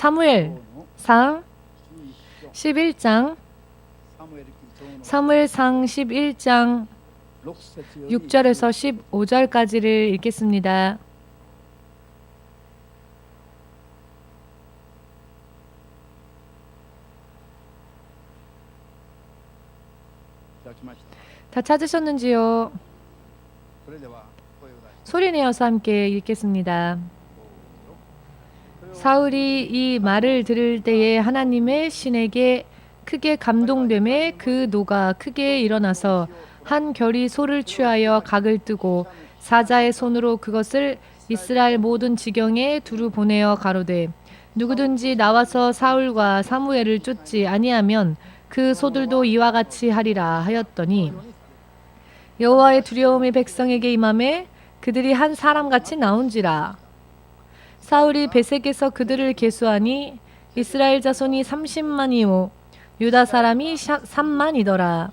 사무엘상 11장 사무엘상 11장 6절에서 15절까지를 읽겠습니다. 다 찾으셨는지요? 소리내어서 함께 읽겠습니다. 사울이 이 말을 들을 때에 하나님의 신에게 크게 감동되매 그 노가 크게 일어나서 한 결이 소를 취하여 각을 뜨고 사자의 손으로 그것을 이스라엘 모든 지경에 두루 보내어 가로되 누구든지 나와서 사울과 사무엘을 쫓지 아니하면 그 소들도 이와 같이 하리라 하였더니 여호와의 두려움이 백성에게 임하매 그들이 한 사람같이 나온지라. 사울이 베색에서 그들을 계수하니 이스라엘 자손이 30만이요 유다 사람이 3만이더라.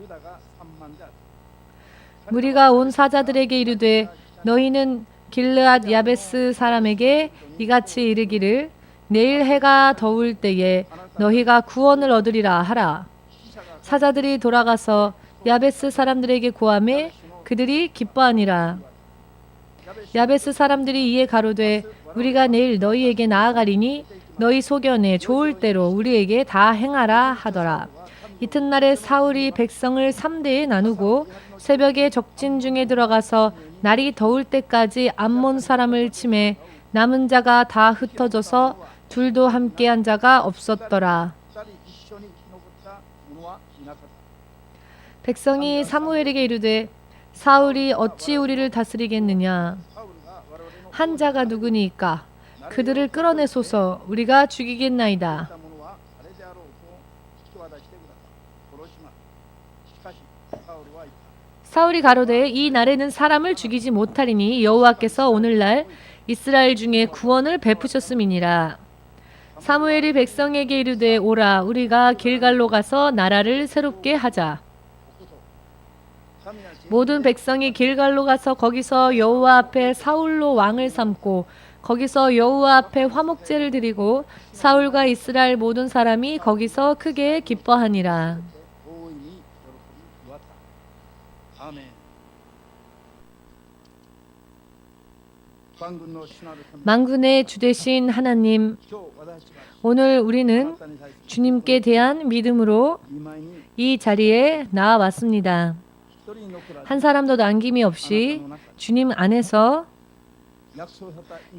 무리가 온 사자들에게 이르되 너희는 길르앗 야베스 사람에게 이같이 이르기를 내일 해가 더울 때에 너희가 구원을 얻으리라 하라. 사자들이 돌아가서 야베스 사람들에게 고하매 그들이 기뻐하니라. 야베스 사람들이 이에 가로되 우리가 내일 너희에게 나아가리니 너희 소견에 좋을 대로 우리에게 다 행하라 하더라. 이튿날에 사울이 백성을 3대에 나누고 새벽에 적진 중에 들어가서 날이 더울 때까지 암몬 사람을 치매 남은 자가 다 흩어져서 둘도 함께한 자가 없었더라. 백성이 사무엘에게 이르되 사울이 어찌 우리를 다스리겠느냐? 한 자가 누구니까? 그들을 끌어내소서 우리가 죽이겠나이다. 사울이 가로되 이 날에는 사람을 죽이지 못하리니 여호와께서 오늘날 이스라엘 중에 구원을 베푸셨음이니라. 사무엘이 백성에게 이르되 오라 우리가 길갈로 가서 나라를 새롭게 하자. 모든 백성이 길갈로 가서 거기서 여호와 앞에 사울로 왕을 삼고 거기서 여호와 앞에 화목제를 드리고 사울과 이스라엘 모든 사람이 거기서 크게 기뻐하니라. 만군의 주 되신 하나님, 오늘 우리는 주님께 대한 믿음으로 이 자리에 나와왔습니다. 한 사람도 남김이 없이 주님 안에서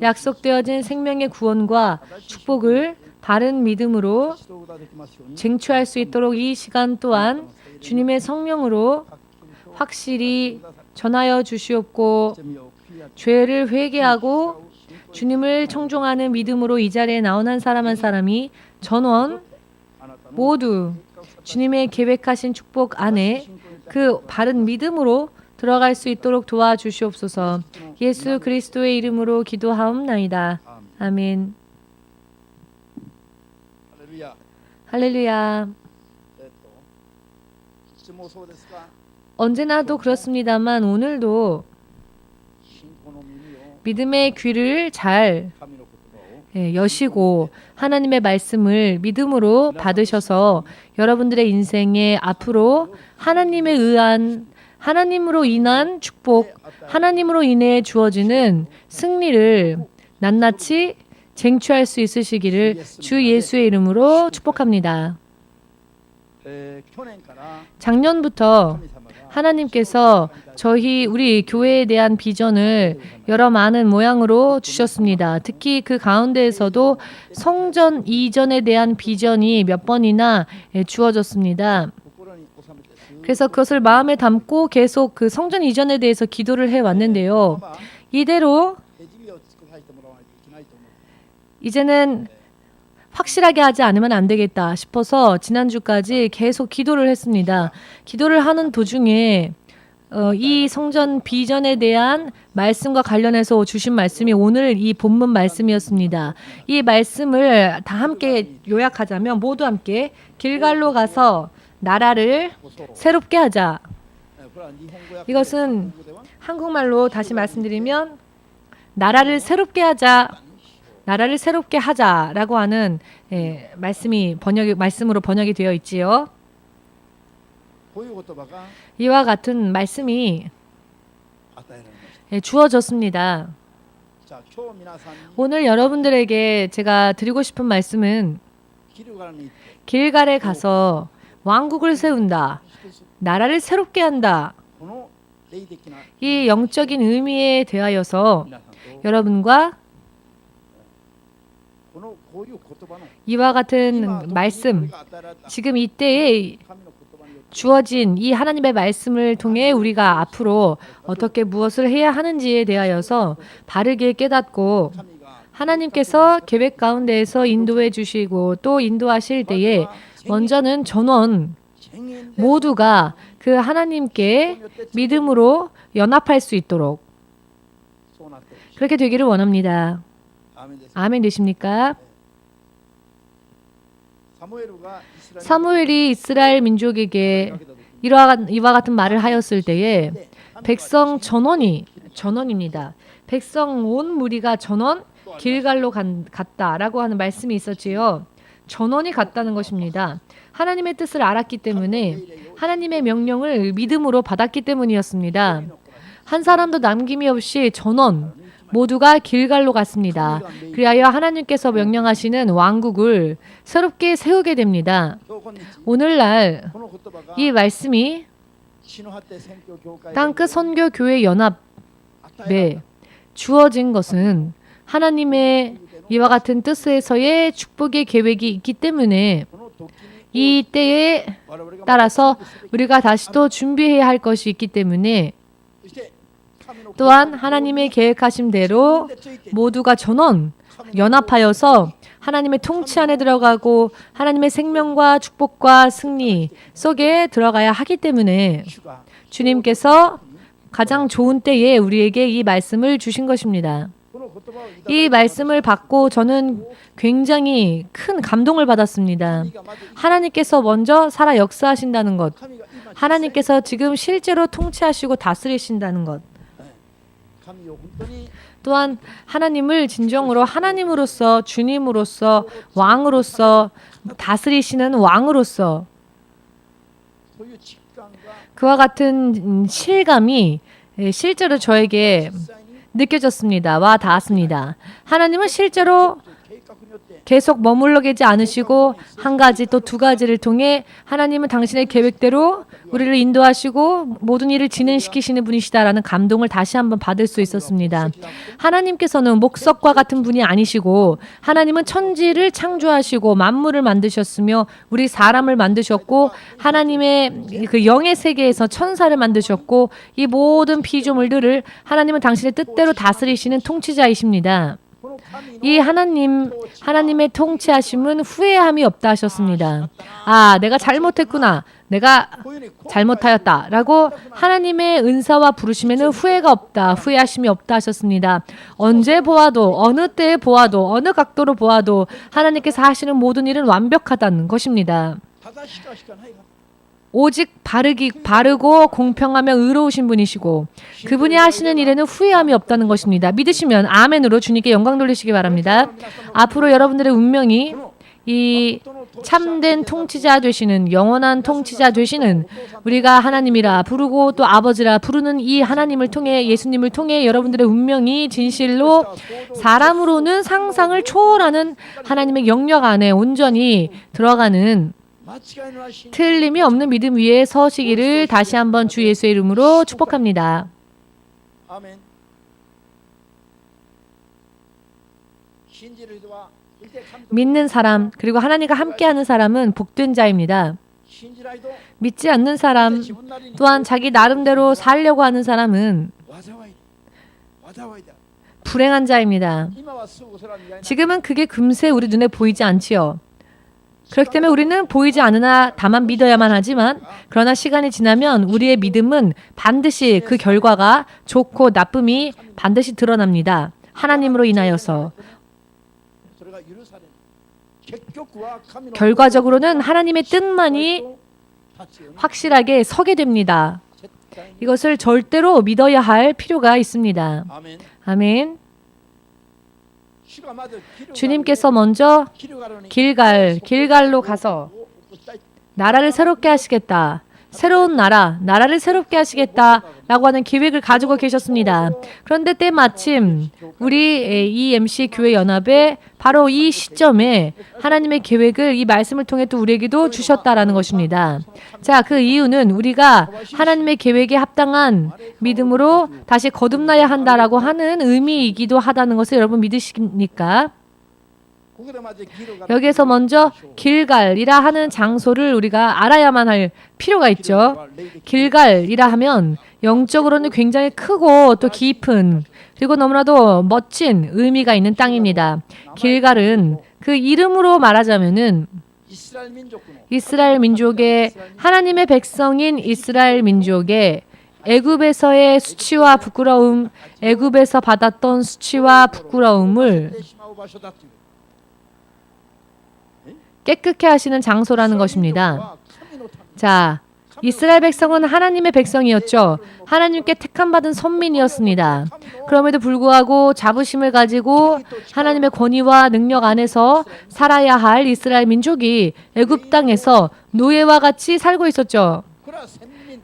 약속되어진 생명의 구원과 축복을 바른 믿음으로 쟁취할 수 있도록 이 시간 또한 주님의 성령으로 확실히 전하여 주시옵고 죄를 회개하고 주님을 청종하는 믿음으로 이 자리에 나온 한 사람 한 사람이 전원 모두 주님의 계획하신 축복 안에 그 바른 믿음으로 들어갈 수 있도록 도와주시옵소서. 예수 그리스도의 이름으로 기도하옵나이다. 아멘. 할렐루야. 언제나도 그렇습니다만 오늘도 믿음의 귀를 잘 여시고 하나님의 말씀을 믿음으로 받으셔서 여러분들의 인생에 앞으로 하나님에 의한 하나님으로 인한 축복, 하나님으로 인해 주어지는 승리를 낱낱이 쟁취할 수 있으시기를 주 예수의 이름으로 축복합니다. 작년부터 하나님께서 우리 교회에 대한 비전을 여러 많은 모양으로 주셨습니다. 특히 그 가운데에서도 성전 이전에 대한 비전이 몇 번이나 주어졌습니다. 그래서 그것을 마음에 담고 계속 그 성전 이전에 대해서 기도를 해왔는데요. 이대로 이제는 확실하게 하지 않으면 안 되겠다 싶어서 지난주까지 계속 기도를 했습니다. 기도를 하는 도중에 이 성전 비전에 대한 말씀과 관련해서 주신 말씀이 오늘 이 본문 말씀이었습니다. 이 말씀을 다 함께 요약하자면 모두 함께 길갈로 가서 나라를 새롭게 하자. 이것은 한국말로 다시 말씀드리면 나라를 새롭게 하자. 나라를 새롭게 하자라고 하는 말씀으로 번역이 되어 있지요. 이와 같은 말씀이 주어졌습니다. 오늘 여러분들에게 제가 드리고 싶은 말씀은 길갈에 가서 왕국을 세운다. 나라를 새롭게 한다. 이 영적인 의미에 대하여서 여러분과 이와 같은 말씀, 지금 이때에 주어진 이 하나님의 말씀을 통해 우리가 앞으로 어떻게 무엇을 해야 하는지에 대하여서 바르게 깨닫고 하나님께서 계획 가운데에서 인도해 주시고 또 인도하실 때에 먼저는 전원 모두가 그 하나님께 믿음으로 연합할 수 있도록 그렇게 되기를 원합니다. 아멘 되십니까? 사무엘이 이스라엘 민족에게 이와 같은 말을 하였을 때에 백성 전원입니다. 백성 온 무리가 전원 길갈로 갔다라고 하는 말씀이 있었지요. 전원이 갔다는 것입니다. 하나님의 뜻을 알았기 때문에 하나님의 명령을 믿음으로 받았기 때문이었습니다. 한 사람도 남김이 없이 전원 모두가 길갈로 갔습니다. 그리하여 하나님께서 명령하시는 왕국을 새롭게 세우게 됩니다. 오늘날 이 말씀이 땅끝 선교교회 연합에 주어진 것은 하나님의 이와 같은 뜻에서의 축복의 계획이 있기 때문에 이 때에 따라서 우리가 다시 또 준비해야 할 것이 있기 때문에 또한 하나님의 계획하신 대로 모두가 전원 연합하여서 하나님의 통치 안에 들어가고 하나님의 생명과 축복과 승리 속에 들어가야 하기 때문에 주님께서 가장 좋은 때에 우리에게 이 말씀을 주신 것입니다. 이 말씀을 받고 저는 굉장히 큰 감동을 받았습니다. 하나님께서 먼저 살아 역사하신다는 것, 하나님께서 지금 실제로 통치하시고 다스리신다는 것, 또한 하나님을 진정으로 하나님으로서 주님으로서 왕으로서 다스리시는 왕으로서 그와 같은 실감이 실제로 저에게 느껴졌습니다. 와 닿았습니다. 하나님은 실제로 계속 머물러 계지 않으시고 한 가지 또 두 가지를 통해 하나님은 당신의 계획대로 우리를 인도하시고 모든 일을 진행시키시는 분이시다라는 감동을 다시 한번 받을 수 있었습니다. 하나님께서는 목석과 같은 분이 아니시고 하나님은 천지를 창조하시고 만물을 만드셨으며 우리 사람을 만드셨고 하나님의 그 영의 세계에서 천사를 만드셨고 이 모든 피조물들을 하나님은 당신의 뜻대로 다스리시는 통치자이십니다. 이 하나님의 통치하심은 후회함이 없다 하셨습니다. 아, 내가 잘못했구나. 내가 잘못하였다. 라고 하나님의 은사와 부르심에는 후회가 없다. 후회하심이 없다 하셨습니다. 언제 보아도, 어느 때에 보아도, 어느 각도로 보아도 하나님께서 하시는 모든 일은 완벽하다는 것입니다. 오직 바르고 공평하며 의로우신 분이시고 그분이 하시는 일에는 후회함이 없다는 것입니다. 믿으시면 아멘으로 주님께 영광 돌리시기 바랍니다. 앞으로 여러분들의 운명이 이 참된 통치자 되시는 영원한 통치자 되시는 우리가 하나님이라 부르고 또 아버지라 부르는 이 하나님을 통해 예수님을 통해 여러분들의 운명이 진실로 사람으로는 상상을 초월하는 하나님의 영역 안에 온전히 들어가는 틀림이 없는 믿음 위에 서시기를 다시 한번 주 예수의 이름으로 축복합니다. 믿는 사람 그리고 하나님과 함께하는 사람은 복된 자입니다. 믿지 않는 사람 또한 자기 나름대로 살려고 하는 사람은 불행한 자입니다. 지금은 그게 금세 우리 눈에 보이지 않지요. 그렇기 때문에 우리는 보이지 않으나 다만 믿어야만 하지만 그러나 시간이 지나면 우리의 믿음은 반드시 그 결과가 좋고 나쁨이 반드시 드러납니다. 하나님으로 인하여서 결과적으로는 하나님의 뜻만이 확실하게 서게 됩니다. 이것을 절대로 믿어야 할 필요가 있습니다. 아멘. 주님께서 먼저 길갈로 가서 나라를 새롭게 하시겠다. 새로운 나라를 새롭게 하시겠다라고 하는 계획을 가지고 계셨습니다. 그런데 때마침 우리 EMC 교회 연합에 바로 이 시점에 하나님의 계획을 이 말씀을 통해 또 우리에게도 주셨다라는 것입니다. 자, 그 이유는 우리가 하나님의 계획에 합당한 믿음으로 다시 거듭나야 한다라고 하는 의미이기도 하다는 것을 여러분 믿으십니까? 여기에서 먼저 길갈이라 하는 장소를 우리가 알아야만 할 필요가 있죠. 길갈이라 하면 영적으로는 굉장히 크고 또 깊은 그리고 너무나도 멋진 의미가 있는 땅입니다. 길갈은 그 이름으로 말하자면은 이스라엘 민족의 하나님의 백성인 이스라엘 민족의 애굽에서의 수치와 부끄러움, 애굽에서 받았던 수치와 부끄러움을 깨끗게 하시는 장소라는 것입니다. 자, 이스라엘 백성은 하나님의 백성이었죠. 하나님께 택함받은 선민이었습니다. 그럼에도 불구하고 자부심을 가지고 하나님의 권위와 능력 안에서 살아야 할 이스라엘 민족이 애굽 땅에서 노예와 같이 살고 있었죠.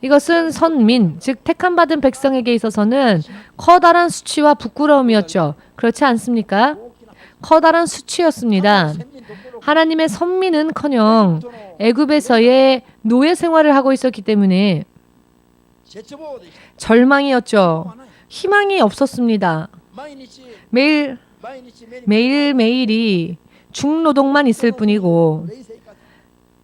이것은 선민, 즉 택함받은 백성에게 있어서는 커다란 수치와 부끄러움이었죠. 그렇지 않습니까? 커다란 수치였습니다. 하나님의 선민은커녕 애굽에서의 노예 생활을 하고 있었기 때문에 절망이었죠. 희망이 없었습니다. 매일매일이 중노동만 있을 뿐이고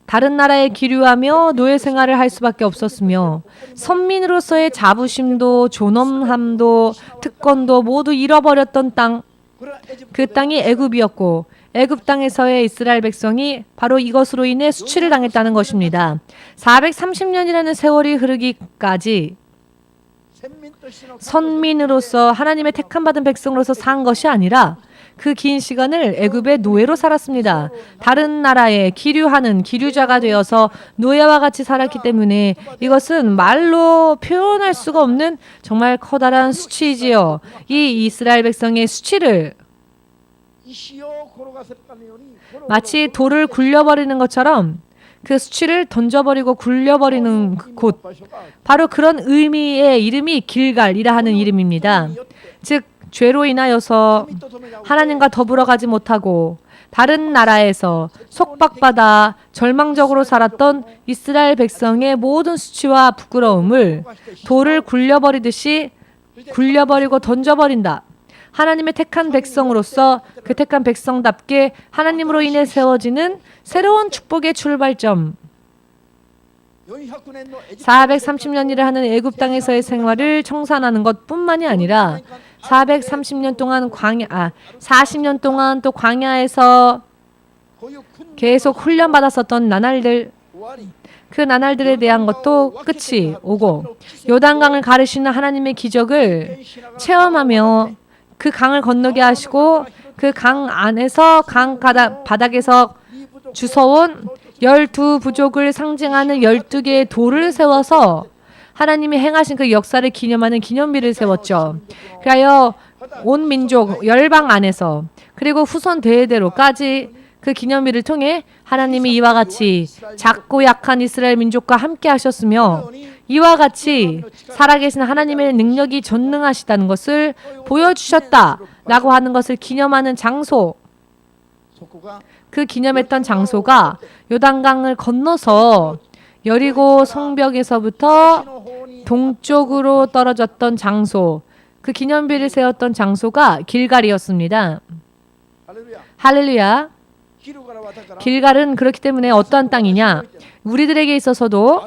다른 나라에 기류하며 노예 생활을 할 수밖에 없었으며 선민으로서의 자부심도 존엄함도 특권도 모두 잃어버렸던 땅, 그 땅이 애굽이었고 애굽 땅에서의 이스라엘 백성이 바로 이것으로 인해 수치를 당했다는 것입니다. 430년이라는 세월이 흐르기까지 선민으로서 하나님의 택함받은 백성으로서 산 것이 아니라 그 긴 시간을 애굽의 노예로 살았습니다. 다른 나라에 기류하는 기류자가 되어서 노예와 같이 살았기 때문에 이것은 말로 표현할 수가 없는 정말 커다란 수치이지요. 이 이스라엘 백성의 수치를 마치 돌을 굴려버리는 것처럼 그 수치를 던져버리고 굴려버리는 곳, 바로 그런 의미의 이름이 길갈이라 하는 이름입니다. 즉 죄로 인하여서 하나님과 더불어 가지 못하고 다른 나라에서 속박받아 절망적으로 살았던 이스라엘 백성의 모든 수치와 부끄러움을 돌을 굴려버리듯이 굴려버리고 던져버린다. 하나님의 택한 백성으로서 그 택한 백성답게 하나님으로 인해 세워지는 새로운 축복의 출발점. 430년이라 하는 애굽 땅에서의 생활을 청산하는 것뿐만이 아니라 430년 동안 40년 동안 또 광야에서 계속 훈련받았었던 나날들, 그 나날들에 대한 것도 끝이 오고 요단강을 가르시는 하나님의 기적을 체험하며 그 강을 건너게 하시고 그 강 안에서 강 바닥에서 주워온 12부족을 상징하는 12개의 돌을 세워서 하나님이 행하신 그 역사를 기념하는 기념비를 세웠죠. 그리하여 온 민족 열방 안에서 그리고 후손 대대로까지 그 기념비를 통해 하나님이 이와 같이 작고 약한 이스라엘 민족과 함께 하셨으며 이와 같이 살아계신 하나님의 능력이 전능하시다는 것을 보여주셨다라고 하는 것을 기념하는 장소, 그 기념했던 장소가 요단강을 건너서 여리고 성벽에서부터 동쪽으로 떨어졌던 장소, 그 기념비를 세웠던 장소가 길갈이었습니다. 할렐루야. 길갈은 그렇기 때문에 어떠한 땅이냐? 우리들에게 있어서도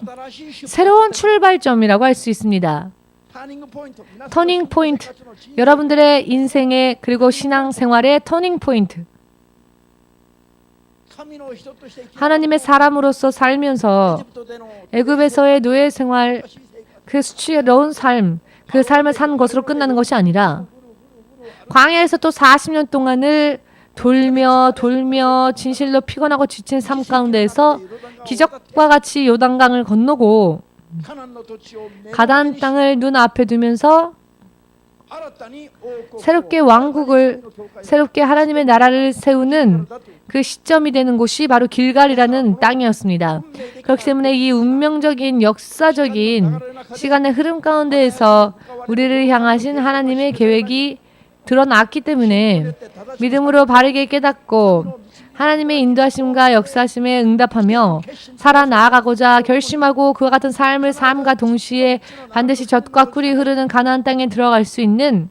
새로운 출발점이라고 할 수 있습니다. 터닝 포인트. 여러분들의 인생의 그리고 신앙생활의 터닝 포인트. 하나님의 사람으로서 살면서 애굽에서의 노예 생활, 그 수치스러운 삶, 그 삶을 산 것으로 끝나는 것이 아니라 광야에서 또 40년 동안을 돌며 진실로 피곤하고 지친 삶 가운데에서 기적과 같이 요단강을 건너고 가나안 땅을 눈앞에 두면서 새롭게 왕국을, 새롭게 하나님의 나라를 세우는 그 시점이 되는 곳이 바로 길갈이라는 땅이었습니다. 그렇기 때문에 이 운명적인 역사적인 시간의 흐름 가운데에서 우리를 향하신 하나님의 계획이 드러났기 때문에 믿음으로 바르게 깨닫고 하나님의 인도하심과 역사하심에 응답하며 살아나아가고자 결심하고 그와 같은 삶을 삶과 동시에 반드시 젖과 꿀이 흐르는 가나안 땅에 들어갈 수 있는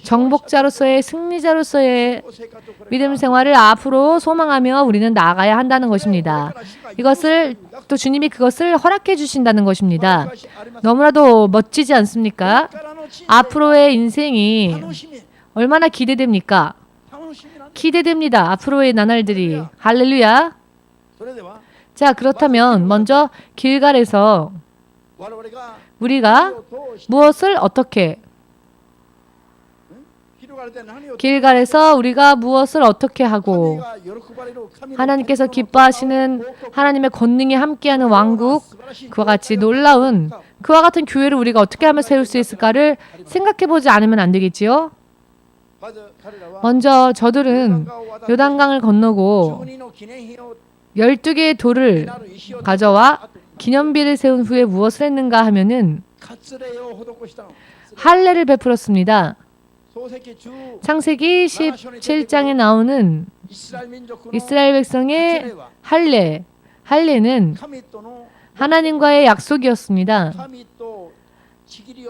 정복자로서의 승리자로서의 믿음 생활을 앞으로 소망하며 우리는 나아가야 한다는 것입니다. 이것을 또 주님이 그것을 허락해 주신다는 것입니다. 너무나도 멋지지 않습니까? 앞으로의 인생이 얼마나 기대됩니까? 기대됩니다. 앞으로의 나날들이. 할렐루야. 자, 그렇다면 먼저 길갈에서 우리가 무엇을 어떻게 길갈에서 우리가 무엇을 어떻게 하고 하나님께서 기뻐하시는 하나님의 권능이 함께하는 왕국, 그와 같이 놀라운 그와 같은 교회를 우리가 어떻게 하면 세울 수 있을까를 생각해보지 않으면 안 되겠지요. 먼저 저들은 요단강을 건너고 12개의 돌을 가져와 기념비를 세운 후에 무엇을 했는가 하면은 할례를 베풀었습니다. 창세기 17장에 나오는 이스라엘 백성의 할례는 하나님과의 약속이었습니다.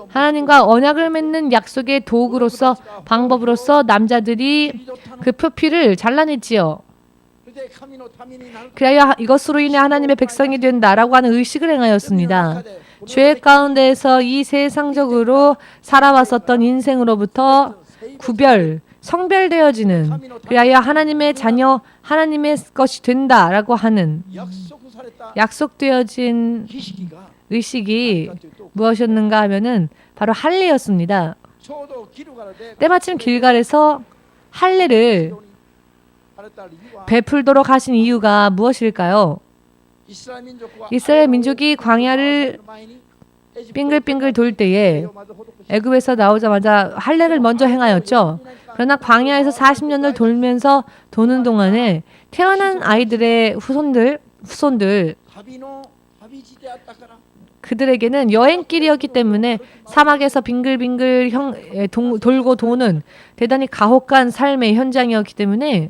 하나님과 언약을 맺는 약속의 도구로서 방법으로서 남자들이 그 표피를 잘라냈지요. 그래야 이것으로 인해 하나님의 백성이 된다라고 하는 의식을 행하였습니다. 죄 가운데에서 이 세상적으로 살아왔었던 인생으로부터 성별되어지는, 그래야 하나님의 자녀, 하나님의 것이 된다라고 하는 약속되어진 의식이 무엇이었는가 하면은 바로 할례였습니다. 때마침 길갈에서 할례를 베풀도록 하신 이유가 무엇일까요? 이스라엘 민족이 광야를 빙글빙글 돌 때에 애굽에서 나오자마자 할례를 먼저 행하였죠. 그러나 광야에서 40년을 돌면서 도는 동안에 태어난 아이들의 후손들 그들에게는 여행길이었기 때문에 사막에서 빙글빙글 돌고 도는 대단히 가혹한 삶의 현장이었기 때문에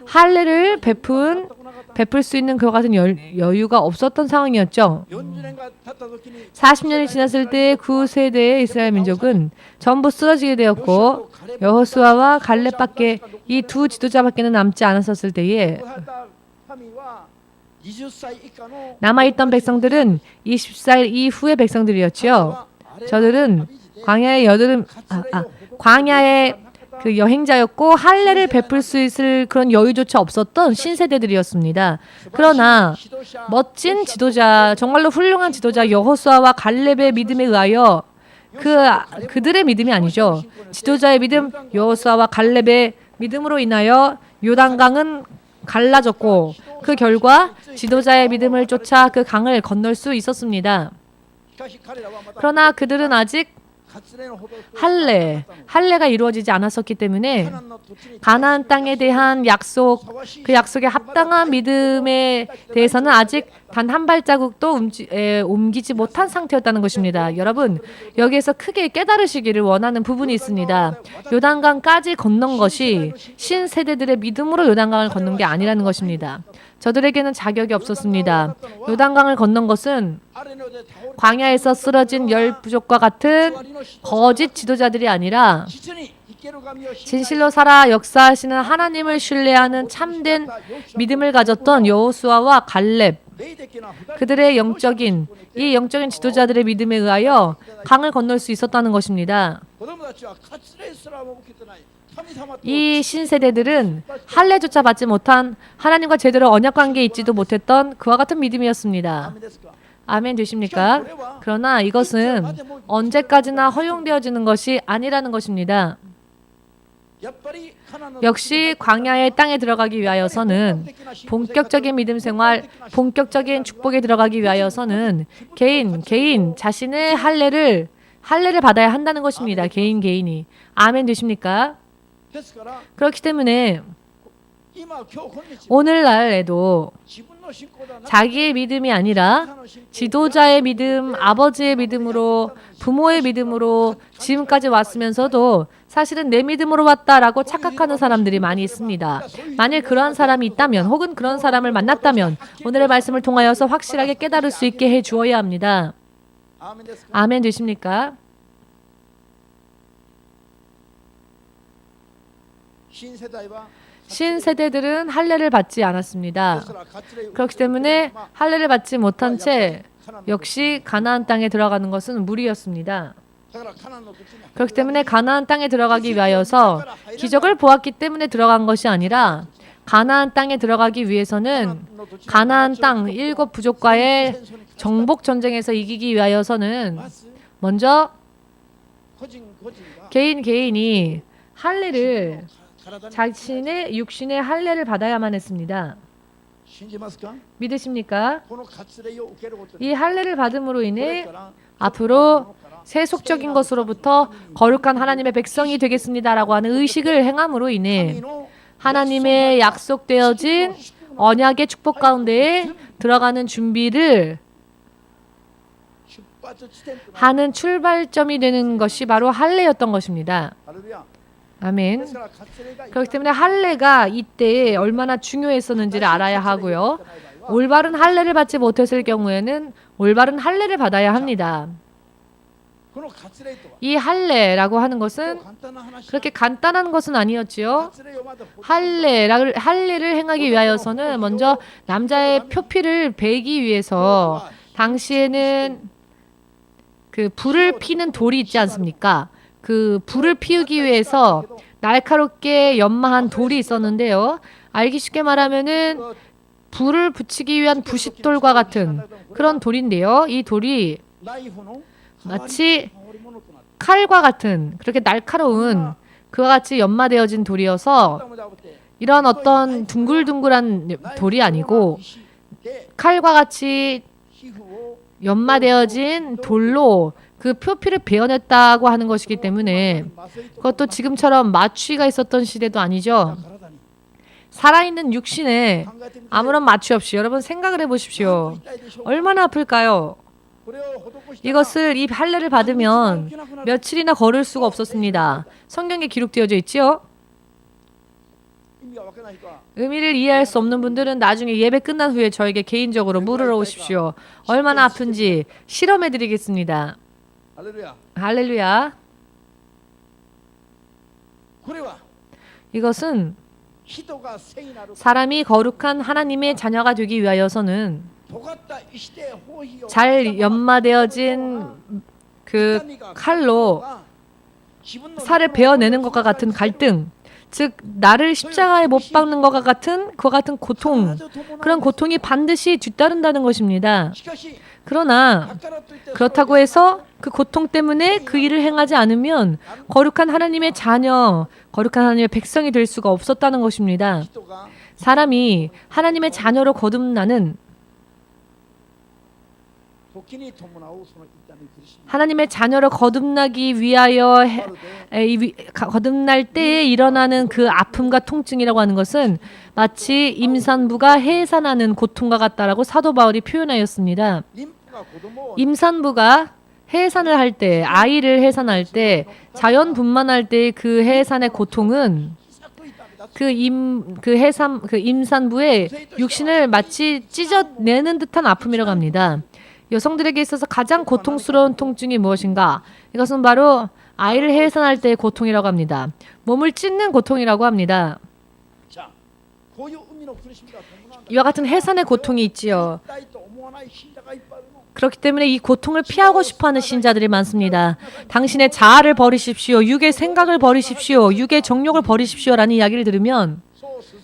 할례를 베풀 수 있는 그와 같은 여유가 없었던 상황이었죠. 40년이 지났을 때 9세대의 이스라엘 민족은 전부 쓰러지게 되었고 여호수아와 갈렙밖에 이 두 지도자밖에는 남지 않았었을 때에 남아있던 백성들은 20살 이후의 백성들이었지요. 저들은 광야의 그 여행자였고 할례를 베풀 수 있을 그런 여유조차 없었던 신세대들이었습니다. 그러나 멋진 지도자, 정말로 훌륭한 지도자 여호수아와 갈렙의 믿음에 의하여 그들의 믿음이 아니죠. 지도자의 믿음, 여호수아와 갈렙의 믿음으로 인하여 요단강은 갈라졌고 그 결과 지도자의 믿음을 쫓아 그 강을 건널 수 있었습니다. 그러나 그들은 아직 할례가 이루어지지 않았었기 때문에 가나안 땅에 대한 약속, 그 약속에 합당한 믿음에 대해서는 아직 단 한 발자국도 옮기지 못한 상태였다는 것입니다. 여러분, 여기에서 크게 깨달으시기를 원하는 부분이 있습니다. 요단강까지 건넌 것이 신세대들의 믿음으로 요단강을 건넌 게 아니라는 것입니다. 저들에게는 자격이 없었습니다. 요단강을 건넌 것은 광야에서 쓰러진 열 부족과 같은 거짓 지도자들이 아니라 진실로 살아 역사하시는 하나님을 신뢰하는 참된 믿음을 가졌던 여호수아와 갈렙, 그들의 영적인 지도자들의 믿음에 의하여 강을 건널 수 있었다는 것입니다. 이 신세대들은 할례조차 받지 못한, 하나님과 제대로 언약관계에 있지도 못했던 그와 같은 믿음이었습니다. 아멘 되십니까? 그러나 이것은 언제까지나 허용되어지는 것이 아니라는 것입니다. 역시 광야의 땅에 들어가기 위하여서는 본격적인 믿음 생활, 본격적인 축복에 들어가기 위하여서는 개인 자신의 할례를 할례를 받아야 한다는 것입니다. 개인이. 아멘 되십니까? 그렇기 때문에 오늘날에도 자기의 믿음이 아니라 지도자의 믿음, 아버지의 믿음으로, 부모의 믿음으로 지금까지 왔으면서도 사실은 내 믿음으로 왔다라고 착각하는 사람들이 많이 있습니다. 만일 그러한 사람이 있다면 혹은 그런 사람을 만났다면 오늘의 말씀을 통하여서 확실하게 깨달을 수 있게 해 주어야 합니다. 아멘 되십니까? 신세대들은 할례를 받지 않았습니다. 그렇기 때문에 할례를 받지 못한 채 역시 가나안 땅에 들어가는 것은 무리였습니다. 그렇기 때문에 가나안 땅에 들어가기 위하여서 기적을 보았기 때문에 들어간 것이 아니라 가나안 땅에 들어가기 위해서는 가나안 땅 7 부족과의 정복 전쟁에서 이기기 위하여서는 먼저 개인이 할례를 자신의 육신의 할례를 받아야만 했습니다. 믿으십니까? 이 할례를 받음으로 인해 앞으로 세속적인 것으로부터 거룩한 하나님의 백성이 되겠습니다라고 하는 의식을 행함으로 인해 하나님의 약속되어진 언약의 축복 가운데에 들어가는 준비를 하는 출발점이 되는 것이 바로 할례였던 것입니다. 아멘. 그렇기 때문에 할례가 이때에 얼마나 중요했었는지를 알아야 하고요. 올바른 할례를 받지 못했을 경우에는 올바른 할례를 받아야 합니다. 이 할례라고 하는 것은 그렇게 간단한 것은 아니었지요. 할례를 행하기 위하여서는 먼저 남자의 표피를 베기 위해서 당시에는 그 불을 피는 돌이 있지 않습니까? 그 불을 피우기 위해서 날카롭게 연마한 돌이 있었는데요. 알기 쉽게 말하면은 불을 붙이기 위한 부싯돌과 같은 그런 돌인데요. 이 돌이 마치 칼과 같은 그렇게 날카로운 그와 같이 연마되어진 돌이어서 이런 어떤 둥글둥글한 돌이 아니고 칼과 같이 연마되어진 돌로 그 표피를 베어냈다고 하는 것이기 때문에 그것도 지금처럼 마취가 있었던 시대도 아니죠. 살아있는 육신에 아무런 마취 없이 여러분 생각을 해보십시오. 얼마나 아플까요? 이것을 이 할례를 받으면 며칠이나 걸을 수가 없었습니다. 성경에 기록되어져 있지요. 의미를 이해할 수 없는 분들은 나중에 예배 끝난 후에 저에게 개인적으로 물으러 오십시오. 얼마나 아픈지 실험해 드리겠습니다. 할렐루야. 이것은 사람이 거룩한 하나님의 자녀가 되기 위하여서는 잘 연마되어진 그 칼로 살을 베어내는 것과 같은 갈등, 즉 나를 십자가에 못 박는 것과 같은 그와 같은 고통, 그런 고통이 반드시 뒤따른다는 것입니다. 그러나 그렇다고 해서 그 고통 때문에 그 일을 행하지 않으면 거룩한 하나님의 자녀, 거룩한 하나님의 백성이 될 수가 없었다는 것입니다. 사람이 하나님의 자녀로 거듭나는 하나님의 자녀로 거듭나기 위하여 거듭날 때에 일어나는 그 아픔과 통증이라고 하는 것은 마치 임산부가 해산하는 고통과 같다라고 사도 바울이 표현하였습니다. 임산부가 해산을 할 때, 아이를 해산할 때, 자연 분만할 때 그 해산의 고통은 그 임산부의 육신을 마치 찢어내는 듯한 아픔이라고 합니다. 여성들에게 있어서 가장 고통스러운 통증이 무엇인가? 이것은 바로 아이를 해산할 때의 고통이라고 합니다. 몸을 찢는 고통이라고 합니다. 이와 같은 해산의 고통이 있지요. 그렇기 때문에 이 고통을 피하고 싶어하는 신자들이 많습니다. 당신의 자아를 버리십시오. 육의 생각을 버리십시오. 육의 정욕을 버리십시오라는 이야기를 들으면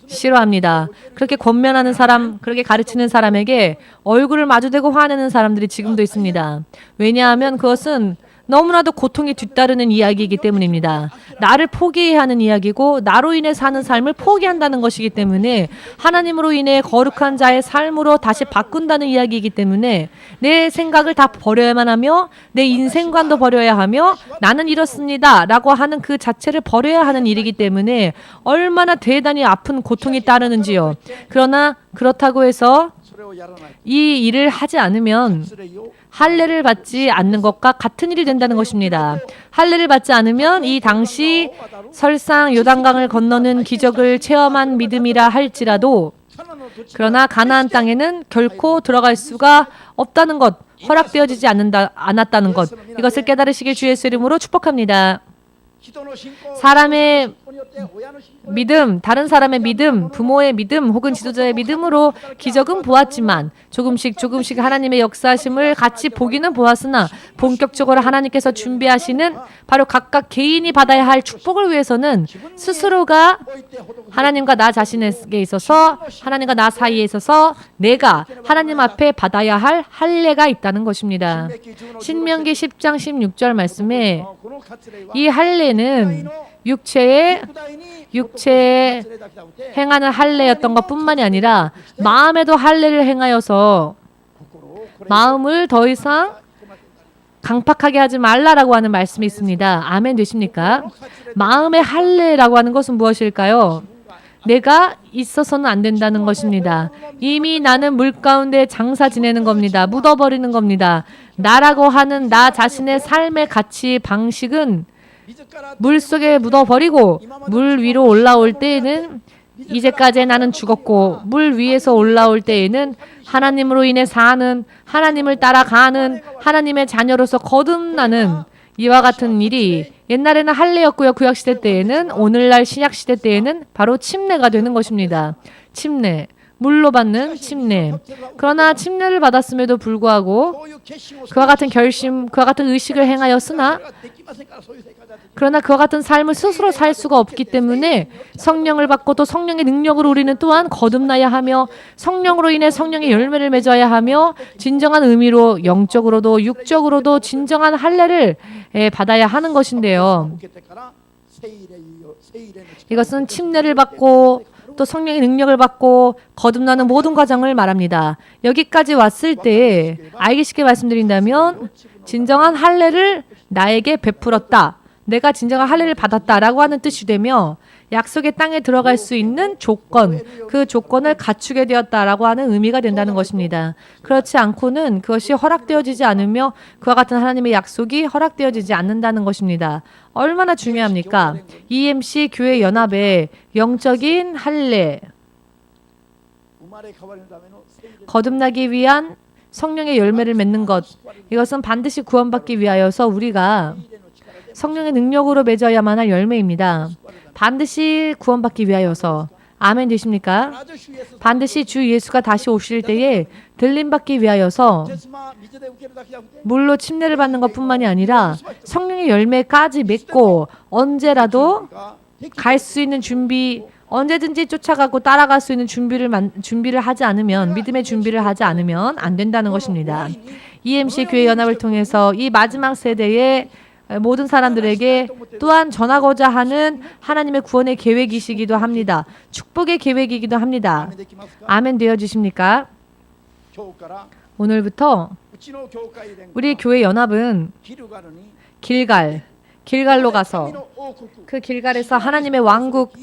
싫어합니다. 그렇게 권면하는 사람, 그렇게 가르치는 사람에게 얼굴을 마주대고 화내는 사람들이 지금도 있습니다. 왜냐하면 그것은 너무나도 고통이 뒤따르는 이야기이기 때문입니다. 나를 포기해야 하는 이야기고 나로 인해 사는 삶을 포기한다는 것이기 때문에 하나님으로 인해 거룩한 자의 삶으로 다시 바꾼다는 이야기이기 때문에 내 생각을 다 버려야만 하며 내 인생관도 버려야 하며 나는 이렇습니다 라고 하는 그 자체를 버려야 하는 일이기 때문에 얼마나 대단히 아픈 고통이 따르는지요. 그러나 그렇다고 해서 이 일을 하지 않으면 할례를 받지 않는 것과 같은 일이 된다는 것입니다. 할례를 받지 않으면 이 당시 설상 요단강을 건너는 기적을 체험한 믿음이라 할지라도 그러나 가나안 땅에는 결코 들어갈 수가 없다는 것, 허락되어지지 않았다는 것, 이것을 깨달으시길 주 예수 이름으로 축복합니다. 사람의 믿음, 다른 사람의 믿음, 부모의 믿음 혹은 지도자의 믿음으로 기적은 보았지만 조금씩 하나님의 역사하심을 같이 보기는 보았으나 본격적으로 하나님께서 준비하시는 바로 각각 개인이 받아야 할 축복을 위해서는 스스로가 하나님과 나 자신에게 있어서 하나님과 나 사이에 있어서 내가 하나님 앞에 받아야 할 할례가 있다는 것입니다. 신명기 10장 16절 말씀에 이 할례는 육체에 행하는 할례였던 것뿐만이 아니라 마음에도 할례를 행하여서 마음을 더 이상 강팍하게 하지 말라라고 하는 말씀이 있습니다. 아멘 되십니까? 마음의 할례라고 하는 것은 무엇일까요? 내가 있어서는 안 된다는 것입니다. 이미 나는 물 가운데 장사 지내는 겁니다. 묻어버리는 겁니다. 나라고 하는 나 자신의 삶의 가치 방식은 물 속에 묻어버리고 물 위로 올라올 때에는 이제까지 나는 죽었고 물 위에서 올라올 때에는 하나님으로 인해 사는 하나님을 따라가는 하나님의 자녀로서 거듭나는 이와 같은 일이 옛날에는 할례였고요. 구약시대 때에는 오늘날 신약시대 때에는 바로 침례가 되는 것입니다. 침례. 물로 받는 침례. 그러나 침례를 받았음에도 불구하고 그와 같은 결심, 그와 같은 의식을 행하였으나 그러나 그와 같은 삶을 스스로 살 수가 없기 때문에 성령을 받고 또 성령의 능력으로 우리는 또한 거듭나야 하며 성령으로 인해 성령의 열매를 맺어야 하며 진정한 의미로 영적으로도 육적으로도 진정한 할례를 받아야 하는 것인데요. 이것은 침례를 받고 또 성령의 능력을 받고 거듭나는 모든 과정을 말합니다. 여기까지 왔을 때 알기 쉽게 말씀드린다면 진정한 할례를 나에게 베풀었다. 내가 진정한 할례를 받았다라고 하는 뜻이 되며 약속의 땅에 들어갈 수 있는 조건, 그 조건을 갖추게 되었다라고 하는 의미가 된다는 것입니다. 그렇지 않고는 그것이 허락되어지지 않으며 그와 같은 하나님의 약속이 허락되어지지 않는다는 것입니다. 얼마나 중요합니까? EMC 교회 연합의 영적인 할례, 거듭나기 위한 성령의 열매를 맺는 것, 이것은 반드시 구원받기 위하여서 우리가 성령의 능력으로 맺어야만 할 열매입니다. 반드시 구원받기 위하여서. 아멘 되십니까? 반드시 주 예수가 다시 오실 때에 들림받기 위하여서 물로 침례를 받는 것뿐만이 아니라 성령의 열매까지 맺고 언제라도 갈 수 있는 준비, 언제든지 쫓아가고 따라갈 수 있는 준비를 하지 않으면, 믿음의 준비를 하지 않으면 안 된다는 것입니다. EMC 교회 연합을 통해서 이 마지막 세대의 모든 사람들에게 또한 전하고자 하는 하나님의 구원의 계획이시기도 합니다. 축복의 계획이기도 합니다. 아멘 되어주십니까? 오늘부터 우리 교회 연합은 길갈로 가서 그 길갈에서 하나님의 왕국,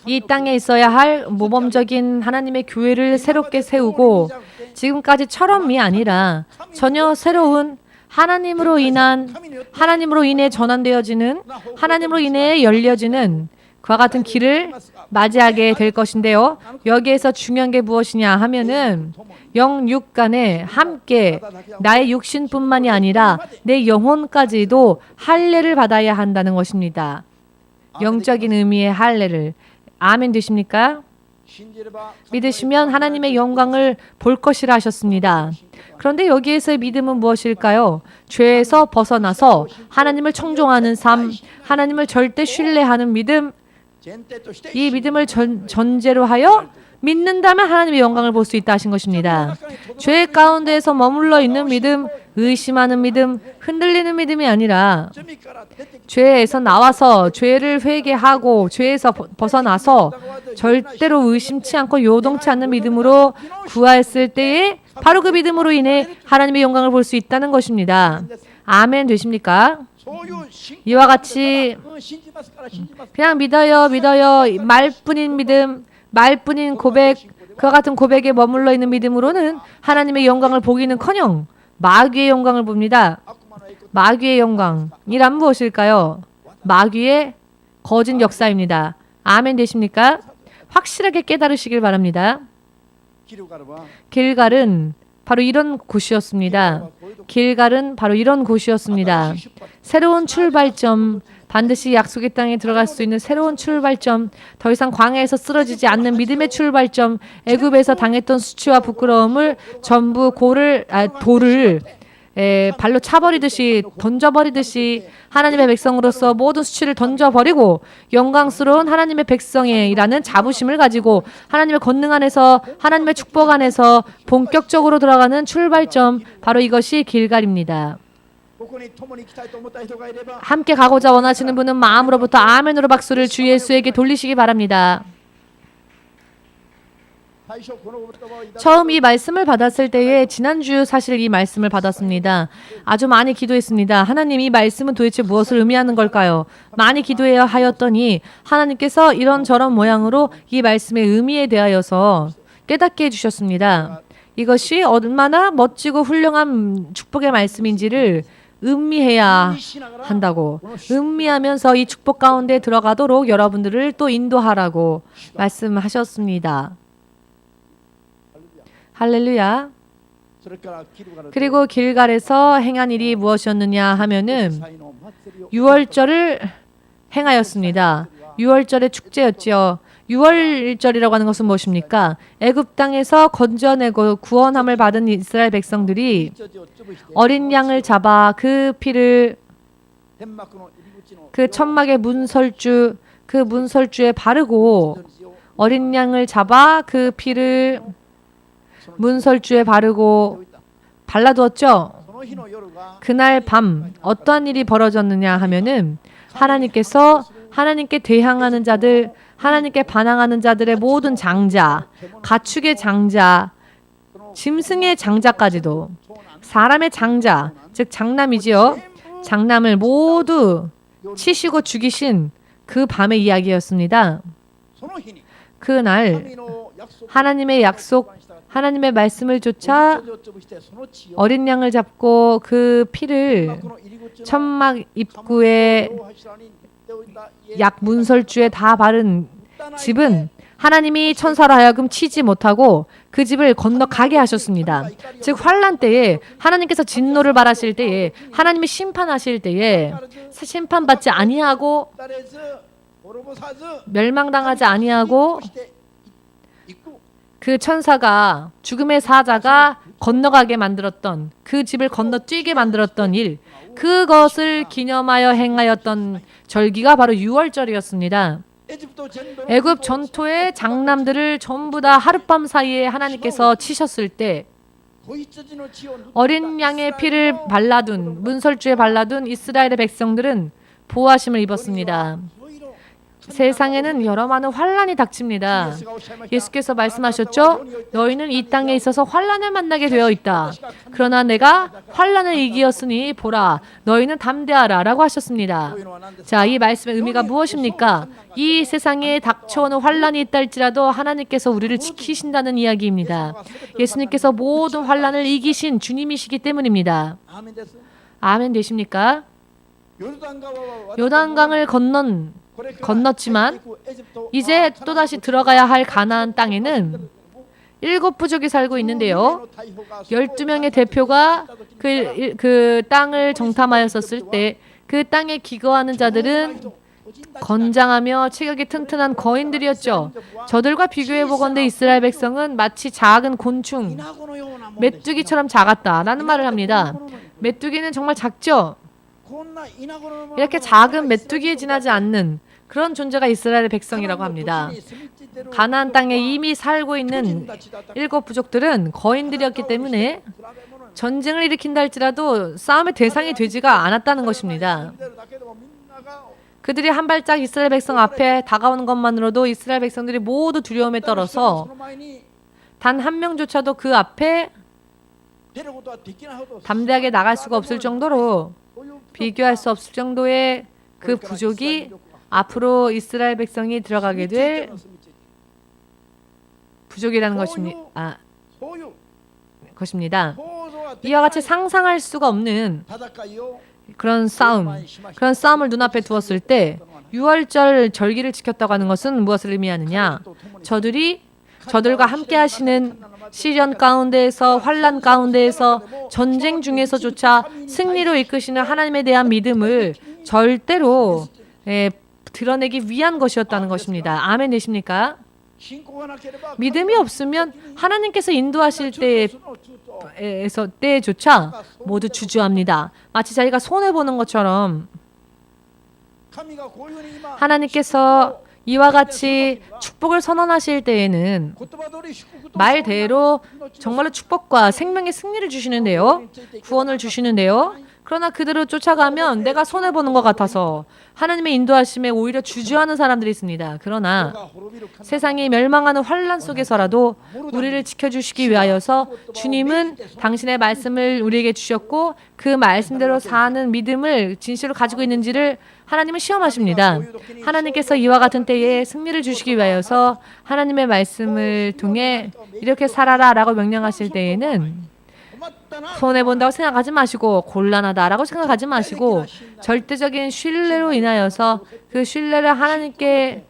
이 땅에 있어야 할 모범적인 하나님의 교회를 새롭게 세우고 지금까지처럼이 아니라 전혀 새로운 하나님으로 인해 전환되어지는, 하나님으로 인해 열려지는 그와 같은 길을 맞이하게 될 것인데요. 여기에서 중요한 게 무엇이냐 하면은 영육 간에 함께 나의 육신뿐만이 아니라 내 영혼까지도 할례를 받아야 한다는 것입니다. 영적인 의미의 할례를. 아멘 되십니까? 믿으시면 하나님의 영광을 볼 것이라 하셨습니다. 그런데 여기에서의 믿음은 무엇일까요? 죄에서 벗어나서 하나님을 청종하는 삶, 하나님을 절대 신뢰하는 믿음, 이 믿음을 전제로 하여 믿는다면 하나님의 영광을 볼 수 있다 하신 것입니다. 죄 가운데에서 머물러 있는 믿음, 의심하는 믿음, 흔들리는 믿음이 아니라 죄에서 나와서 죄를 회개하고 죄에서 벗어나서 절대로 의심치 않고 요동치 않는 믿음으로 구하였을 때에 바로 그 믿음으로 인해 하나님의 영광을 볼 수 있다는 것입니다. 아멘 되십니까? 이와 같이 그냥 믿어요 말뿐인 믿음, 말뿐인 고백, 그와 같은 고백에 머물러 있는 믿음으로는 하나님의 영광을 보기는커녕 마귀의 영광을 봅니다. 마귀의 영광이란 무엇일까요? 마귀의 거짓 역사입니다. 아멘 되십니까? 확실하게 깨달으시길 바랍니다. 길갈은 바로 이런 곳이었습니다. 길갈은 바로 이런 곳이었습니다. 새로운 출발점, 반드시 약속의 땅에 들어갈 수 있는 새로운 출발점, 더 이상 광야에서 쓰러지지 않는 믿음의 출발점, 애굽에서 당했던 수치와 부끄러움을 전부 돌을 발로 차버리듯이 던져버리듯이 하나님의 백성으로서 모든 수치를 던져버리고 영광스러운 하나님의 백성이라는 자부심을 가지고 하나님의 권능 안에서 하나님의 축복 안에서 본격적으로 들어가는 출발점, 바로 이것이 길갈입니다. 함께 가고자 원하시는 분은 마음으로부터 아멘으로 박수를 주 예수에게 돌리시기 바랍니다. 처음 이 말씀을 받았을 때에 지난주 사실 이 말씀을 받았습니다. 아주 많이 기도했습니다. 하나님, 이 말씀은 도대체 무엇을 의미하는 걸까요? 많이 기도해야 하였더니 하나님께서 이런저런 모양으로 이 말씀의 의미에 대하여서 깨닫게 해주셨습니다. 이것이 얼마나 멋지고 훌륭한 축복의 말씀인지를 음미해야 한다고, 음미하면서 이 축복 가운데 들어가도록 여러분들을 또 인도하라고 말씀하셨습니다. 할렐루야. 그리고 길갈에서 행한 일이 무엇이었느냐 하면은 유월절을 행하였습니다. 유월절의 축제였죠. 유월절이라고 하는 것은 무엇입니까? 애굽 땅에서 건져내고 구원함을 받은 이스라엘 백성들이 어린 양을 잡아 그 피를 그 천막의 문설주에 바르고, 어린 양을 잡아 그 피를 문설주에 바르고 발라두었죠. 그날 밤 어떠한 일이 벌어졌느냐 하면은 하나님께서 하나님께 대항하는 자들, 하나님께 반항하는 자들의 모든 장자, 가축의 장자, 짐승의 장자까지도, 사람의 장자, 즉 장남이지요. 장남을 모두 치시고 죽이신 그 밤의 이야기였습니다. 그날 하나님의 약속, 하나님의 말씀을 쫓아 어린 양을 잡고 그 피를 천막 입구에 약 문설주에 다 바른 집은 하나님이 천사로 하여금 치지 못하고 그 집을 건너가게 하셨습니다. 즉 환난 때에 하나님께서 진노를 발하실 때에, 하나님이 심판하실 때에 심판받지 아니하고 멸망당하지 아니하고 그 천사가, 죽음의 사자가 건너가게 만들었던, 그 집을 건너뛰게 만들었던 일, 그것을 기념하여 행하였던 절기가 바로 유월절이었습니다. 애굽 전토의 장남들을 전부 다 하룻밤 사이에 하나님께서 치셨을 때 어린 양의 피를 발라둔, 문설주에 발라둔 이스라엘의 백성들은 보호하심을 입었습니다. 세상에는 여러 많은 환난이 닥칩니다. 예수께서 말씀하셨죠? 너희는 이 땅에 있어서 환난을 만나게 되어 있다. 그러나 내가 환난을 이기었으니 보라, 너희는 담대하라 라고 하셨습니다. 자, 이 말씀의 의미가 무엇입니까? 이 세상에 닥쳐오는 환난이 있다 할지라도 하나님께서 우리를 지키신다는 이야기입니다. 예수님께서 모든 환난을 이기신 주님이시기 때문입니다. 아멘 되십니까? 요단강을 건넜지만 이제 또다시 들어가야 할 가나안 땅에는 7부족이 살고 있는데요. 12명의 대표가 그 땅을 정탐하였었을 때 그 땅에 기거하는 자들은 건장하며 체격이 튼튼한 거인들이었죠. 저들과 비교해보건대 이스라엘 백성은 마치 작은 곤충, 메뚜기처럼 작았다라는 말을 합니다. 메뚜기는 정말 작죠? 이렇게 작은 메뚜기에 지나지 않는 그런 존재가 이스라엘 백성이라고 합니다. 가나안 땅에 이미 살고 있는 7부족들은 거인들이었기 때문에 전쟁을 일으킨다 할지라도 싸움의 대상이 되지가 않았다는 것입니다. 그들이 한 발짝 이스라엘 백성 앞에 다가오는 것만으로도 이스라엘 백성들이 모두 두려움에 떨어서 단 한 명조차도 그 앞에 담대하게 나갈 수가 없을 정도로, 비교할 수 없을 정도의 그 부족이 앞으로 이스라엘 백성이 들어가게 될 부족이라는 것입니다. 이와 같이 상상할 수가 없는 그런 싸움을 눈앞에 두었을 때 6월절 절기를 지켰다고 하는 것은 무엇을 의미하느냐? 저들과 함께 하시는 시련 가운데에서, 환난 가운데에서, 전쟁 중에서조차 승리로 이끄시는 하나님에 대한 믿음을 절대로 드러내기 위한 것이었다는 것입니다. 아멘 되십니까? 믿음이 없으면 하나님께서 인도하실 때조차 모두 주저합니다. 마치 자기가 손해보는 것처럼 하나님께서 이와 같이 축복을 선언하실 때에는 말대로 정말로 축복과 생명의 승리를 주시는데요. 구원을 주시는데요. 그러나 그대로 쫓아가면 내가 손해보는 것 같아서 하나님의 인도하심에 오히려 주저하는 사람들이 있습니다. 그러나 세상이 멸망하는 환난 속에서라도 우리를 지켜주시기 위하여서 주님은 당신의 말씀을 우리에게 주셨고 그 말씀대로 사는 믿음을 진실로 가지고 있는지를 하나님은 시험하십니다. 하나님께서 이와 같은 때에 승리를 주시기 위하여서 하나님의 말씀을 통해 이렇게 살아라 라고 명령하실 때에는 손해본다고 생각하지 마시고, 곤란하다라고 생각하지 마시고, 절대적인 신뢰로 인하여서 그 신뢰를 하나님께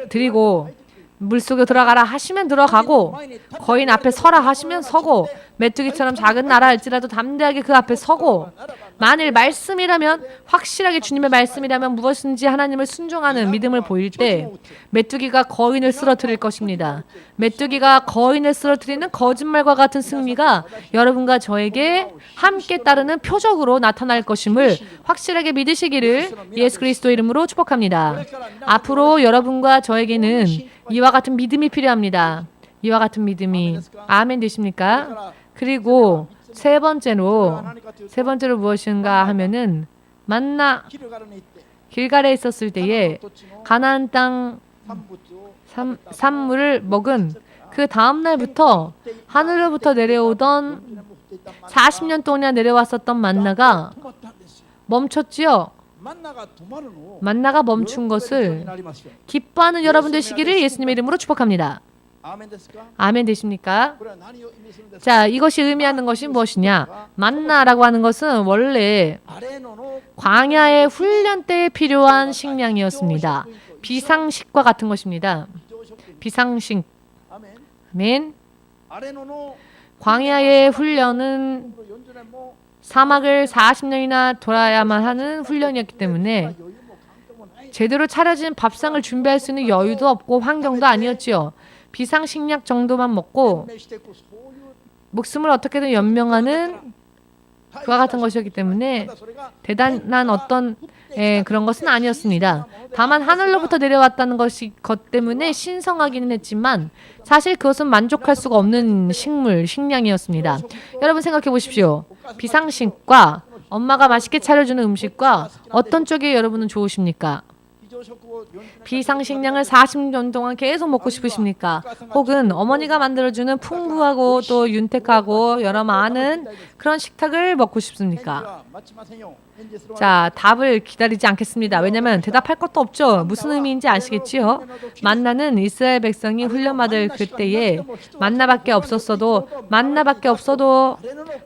드리고, 물속에 들어가라 하시면 들어가고, 거인 앞에 서라 하시면 서고, 메뚜기처럼 작은 나라 할지라도 담대하게 그 앞에 서고, 만일 말씀이라면, 확실하게 주님의 말씀이라면 무엇인지 하나님을 순종하는 믿음을 보일 때 메뚜기가 거인을 쓰러뜨릴 것입니다. 메뚜기가 거인을 쓰러뜨리는 거짓말과 같은 승리가 여러분과 저에게 함께 따르는 표적으로 나타날 것임을 확실하게 믿으시기를 예수 그리스도 이름으로 축복합니다. 앞으로 여러분과 저에게는 이와 같은 믿음이 필요합니다. 이와 같은 믿음이. 아멘 되십니까? 그리고 세 번째로 무엇인가 하면은 만나 길갈에 있었을 때에 가나안 땅 산물을 먹은 그 다음 날부터 하늘로부터 내려오던 40년 동안 내려왔었던 만나가 멈췄지요. 만나가 멈춘 것을 기뻐하는 여러분 되시기를 예수님의 이름으로 축복합니다. 아멘 되십니까? 자, 이것이 의미하는 것이 무엇이냐? 만나라고 하는 것은 원래 광야의 훈련 때에 필요한 식량이었습니다. 비상식과 같은 것입니다. 비상식. 아멘. 광야의 훈련은 사막을 40년이나 돌아야만 하는 훈련이었기 때문에 제대로 차려진 밥상을 준비할 수 있는 여유도 없고 환경도 아니었지요. 비상식량 정도만 먹고 목숨을 어떻게든 연명하는 그와 같은 것이었기 때문에 대단한 어떤 그런 것은 아니었습니다. 다만 하늘로부터 내려왔다는 것 때문에 신성하기는 했지만 사실 그것은 만족할 수가 없는 식량이었습니다. 여러분 생각해 보십시오. 비상식과 엄마가 맛있게 차려주는 음식과 어떤 쪽이 여러분은 좋으십니까? 비상식량을 40년 동안 계속 먹고 싶으십니까? 혹은 어머니가 만들어주는 풍부하고 또 윤택하고 여러 많은 그런 식탁을 먹고 싶습니까? 자, 답을 기다리지 않겠습니다. 왜냐하면 대답할 것도 없죠. 무슨 의미인지 아시겠지요? 만나는 이스라엘 백성이 훈련받을 그때에 만나밖에 없어도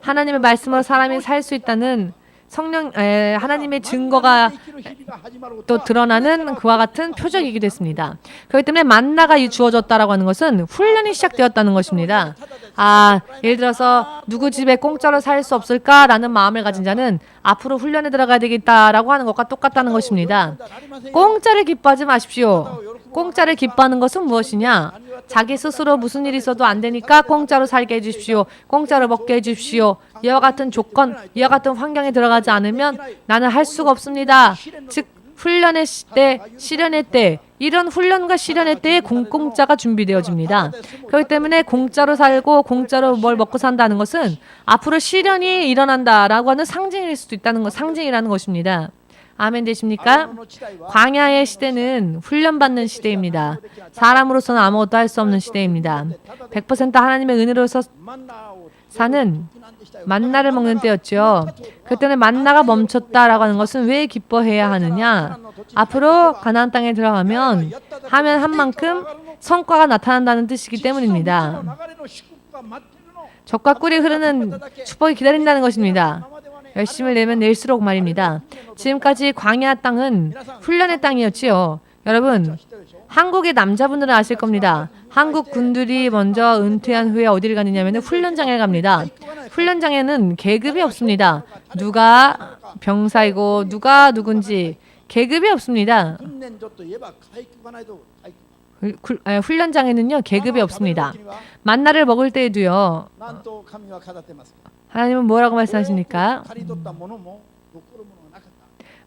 하나님의 말씀으로 사람이 살 수 있다는 하나님의 증거가 또 드러나는 그와 같은 표적이기도 했습니다. 그렇기 때문에 만나가 주어졌다라고 하는 것은 훈련이 시작되었다는 것입니다. 예를 들어서 누구 집에 공짜로 살 수 없을까라는 마음을 가진 자는 앞으로 훈련에 들어가야 되겠다라고 하는 것과 똑같다는 것입니다. 공짜를 기뻐하지 마십시오. 공짜를 기뻐하는 것은 무엇이냐? 자기 스스로 무슨 일이 있어도 안 되니까 공짜로 살게 해주십시오. 공짜로 먹게 해주십시오. 이와 같은 조건, 이와 같은 환경에 들어가지 않으면 나는 할 수가 없습니다. 즉 훈련의 때, 시련의 때 이런 훈련과 시련의 때에 공짜가 준비되어집니다. 그렇기 때문에 공짜로 살고 공짜로 뭘 먹고 산다는 것은 앞으로 시련이 일어난다라고 하는 상징일 수도 있다는 것, 상징이라는 것입니다. 아멘 되십니까? 광야의 시대는 훈련받는 시대입니다. 사람으로서는 아무것도 할 수 없는 시대입니다. 100% 하나님의 은혜로서 사는 만나를 먹는 때였죠. 그때는 만나가 멈췄다라고 하는 것은 왜 기뻐해야 하느냐? 앞으로 가나안 땅에 들어가면 하면 한 만큼 성과가 나타난다는 뜻이기 때문입니다. 젖과 꿀이 흐르는 축복이 기다린다는 것입니다. 열심을 내면 낼수록 말입니다. 지금까지 광야 땅은 훈련의 땅이었지요. 여러분, 한국의 남자분들은 아실 겁니다. 한국 군들이 먼저 은퇴한 후에 어디를 가느냐면 훈련장에 갑니다. 훈련장에는 계급이 없습니다. 누가 병사이고 누가 누군지 계급이 없습니다. 훈련장에는요 계급이 없습니다. 만나를 먹을 때에도요 하나님은 뭐라고 말씀하십니까?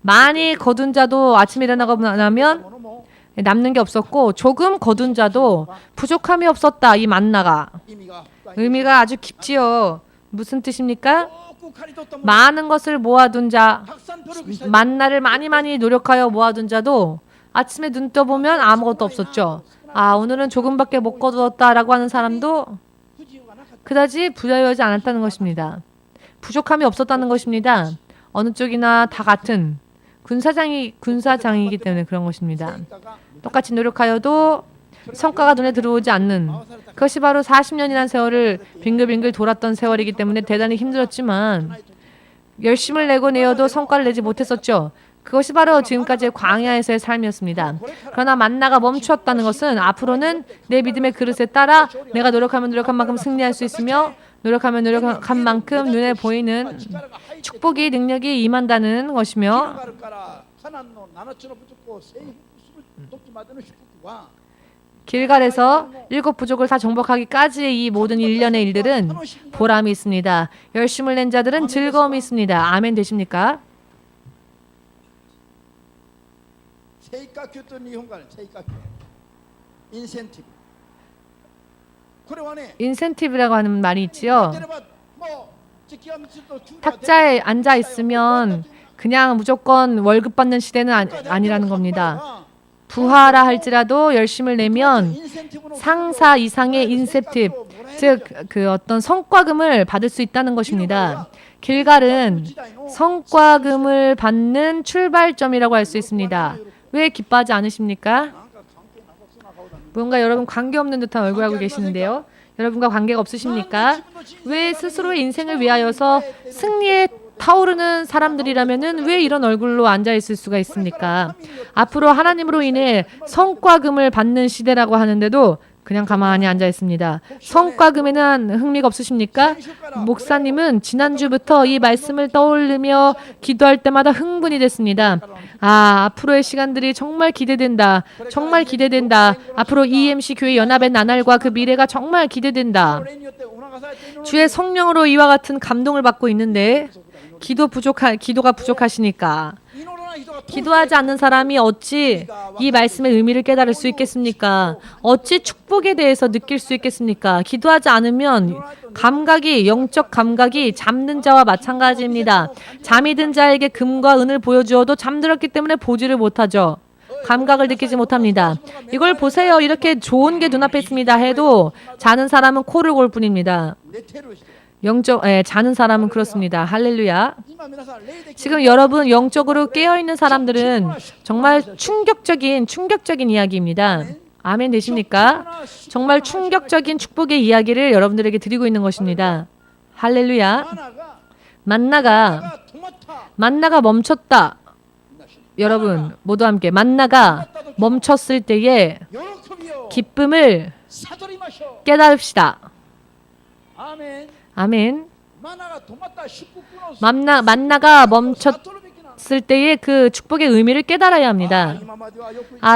많이 거둔 자도 아침에 일어나고 나면 남는 게 없었고 조금 거둔 자도 부족함이 없었다. 이 만나가 의미가 아주 깊지요. 무슨 뜻입니까? 많은 것을 모아둔 자, 만나를 많이 노력하여 모아둔 자도 아침에 눈 떠보면 아무것도 없었죠. 아, 오늘은 조금밖에 못 거두었다라고 하는 사람도 그다지 부자유하지 않았다는 것입니다. 부족함이 없었다는 것입니다. 어느 쪽이나 다 같은 군사장이기 때문에 그런 것입니다. 똑같이 노력하여도 성과가 눈에 들어오지 않는 그것이 바로 40년이라는 세월을 빙글빙글 돌았던 세월이기 때문에 대단히 힘들었지만 열심을 내어도 성과를 내지 못했었죠. 그것이 바로 지금까지의 광야에서의 삶이었습니다. 그러나 만나가 멈추었다는 것은 앞으로는 내 믿음의 그릇에 따라 내가 노력하면 노력한 만큼 승리할 수 있으며 노력하면 노력한 만큼 눈에 보이는 축복이 능력이 임한다는 것이며 길갈에서 7 부족을 다 정복하기까지의 이 모든 일련의 일들은 보람이 있습니다. 열심을 낸 자들은 즐거움이 있습니다. 아멘 되십니까? 인센티브라고 하는 말이 있지요. 탁자에 앉아 있으면 그냥 무조건 월급 받는 시대는 아니라는 겁니다. 부하라 할지라도 열심을 내면 상사 이상의 인센티브, 즉 그 어떤 성과금을 받을 수 있다는 것입니다. 길갈은 성과금을 받는 출발점이라고 할 수 있습니다. 왜 기뻐하지 않으십니까? 뭔가 여러분 관계없는 듯한 얼굴하고 계시는데요. 여러분과 관계가 없으십니까? 왜 스스로의 인생을 위하여서 승리에 타오르는 사람들이라면은 왜 이런 얼굴로 앉아 있을 수가 있습니까? 앞으로 하나님으로 인해 성과금을 받는 시대라고 하는데도 그냥 가만히 앉아 있습니다. 성과금에는 흥미가 없으십니까? 목사님은 지난주부터 이 말씀을 떠올리며 기도할 때마다 흥분이 됐습니다. 아, 앞으로의 시간들이 정말 기대된다. 정말 기대된다. 앞으로 EMC 교회 연합의 나날과 그 미래가 정말 기대된다. 주의 성령으로 이와 같은 감동을 받고 있는데 기도가 부족하시니까 기도하지 않는 사람이 어찌 이 말씀의 의미를 깨달을 수 있겠습니까? 어찌 축복에 대해서 느낄 수 있겠습니까? 기도하지 않으면 영적 감각이 잠든 자와 마찬가지입니다. 잠이 든 자에게 금과 은을 보여주어도 잠들었기 때문에 보지를 못하죠. 감각을 느끼지 못합니다. 이걸 보세요. 이렇게 좋은 게 눈앞에 있습니다 해도 자는 사람은 코를 골 뿐입니다. 자는 사람은 그렇습니다. 할렐루야. 지금 여러분 영적으로 깨어있는 사람들은 정말 충격적인 이야기입니다. 아멘 되십니까? 정말 충격적인 축복의 이야기를 여러분들에게 드리고 있는 것입니다. 할렐루야. 만나가 멈췄다. 여러분 모두 함께 만나가 멈췄을 때에 기쁨을 깨달읍시다. 아멘. 만나가 들었을 때의 그 축복의 의미를 깨달아야 합니다.